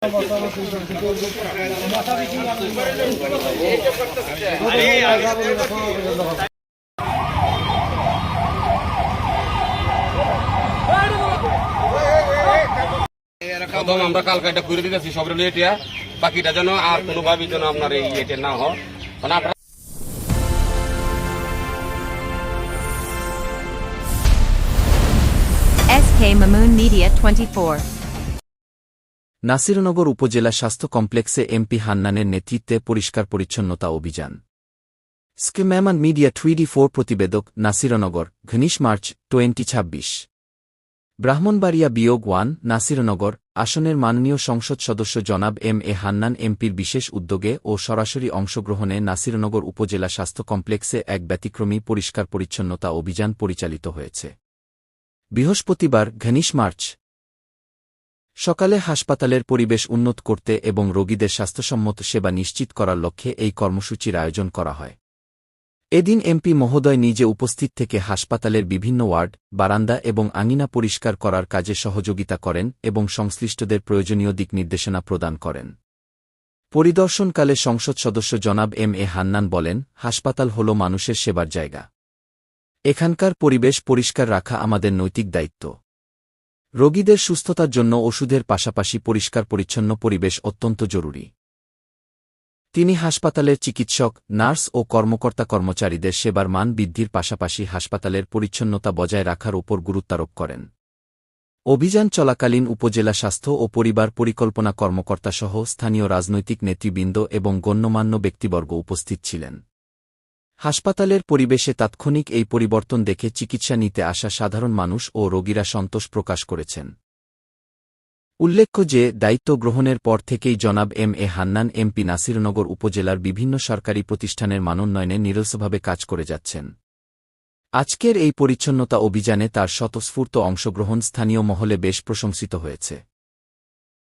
আমরা কালকে এটা করে দিতেছি সবরে এটা বাকিটা যেন আর কোনোভাবেই যেন আপনার এই এটা না হয় মানে আপনার SK Mamoon Media 24 নাসিরনগর উপজেলা স্বাস্থ্য কমপ্লেক্সে এমপি হান্নানের নেতৃত্বে পরিষ্কার পরিচ্ছন্নতা অভিযান। স্কেম্যামান মিডিয়া 24 প্রতিবেদক নাসিরনগর ঘনিশ মার্চ 2026 ব্রাহ্মণবাড়িয়া বিয়োগ 1 নাসিরনগর আসনের মাননীয় সংসদ সদস্য জনাব এম.এ. হান্নান এমপির বিশেষ উদ্যোগে ও সরাসরি অংশগ্রহণে নাসিরনগর উপজেলা স্বাস্থ্য কমপ্লেক্সে এক ব্যতিক্রমী পরিষ্কার পরিচ্ছন্নতা অভিযান পরিচালিত হয়েছে। বৃহস্পতিবার ঘনিশ মার্চ সকালে হাসপাতালের পরিবেশ উন্নত করতে এবং রোগীদের স্বাস্থ্যসম্মত সেবা নিশ্চিত করার লক্ষ্যে এই কর্মসূচির আয়োজন করা হয়। এদিন এমপি মহোদয় নিজে উপস্থিত থেকে হাসপাতালের বিভিন্ন ওয়ার্ড, বারান্দা এবং আঙিনা পরিষ্কার করার কাজে সহযোগিতা করেন এবং সংশ্লিষ্টদের প্রয়োজনীয় দিক নির্দেশনা প্রদান করেন। পরিদর্শনকালে সংসদ সদস্য জনাব এম.এ. হান্নান বলেন, হাসপাতাল হল মানুষের সেবার জায়গা। এখানকার পরিবেশ পরিষ্কার রাখা আমাদের নৈতিক দায়িত্ব। রোগীদের সুস্থতার জন্য ওষুধের পাশাপাশি পরিষ্কার পরিচ্ছন্ন পরিবেশ অত্যন্ত জরুরি। তিনি হাসপাতালের চিকিৎসক, নার্স ও কর্মকর্তা-কর্মচারীদের সেবার মান বৃদ্ধির পাশাপাশি হাসপাতালের পরিচ্ছন্নতা বজায় রাখার উপর গুরুত্বারোপ করেন। অভিযান চলাকালীন উপজেলা স্বাস্থ্য ও পরিবার পরিকল্পনা কর্মকর্তাসহ স্থানীয় রাজনৈতিক নেতৃবৃন্দ এবং গণ্যমান্য ব্যক্তিবর্গ উপস্থিত ছিলেন। হাসপাতালের পরিবেশে তাৎক্ষণিক এই পরিবর্তন দেখে চিকিৎসা নিতে আসা সাধারণ মানুষ ও রোগীরা সন্তোষ প্রকাশ করেছেন। উল্লেখ্য যে, দায়িত্ব গ্রহণের পর থেকেই জনাব এম.এ. হান্নান এমপি নাসিরনগর উপজেলার বিভিন্ন সরকারি প্রতিষ্ঠানের মানোন্নয়নে নিরলসভাবে কাজ করে যাচ্ছেন। আজকের এই পরিচ্ছন্নতা অভিযানে তার স্বতঃস্ফূর্ত অংশগ্রহণ স্থানীয় মহলে বেশ প্রশংসিত হয়েছে।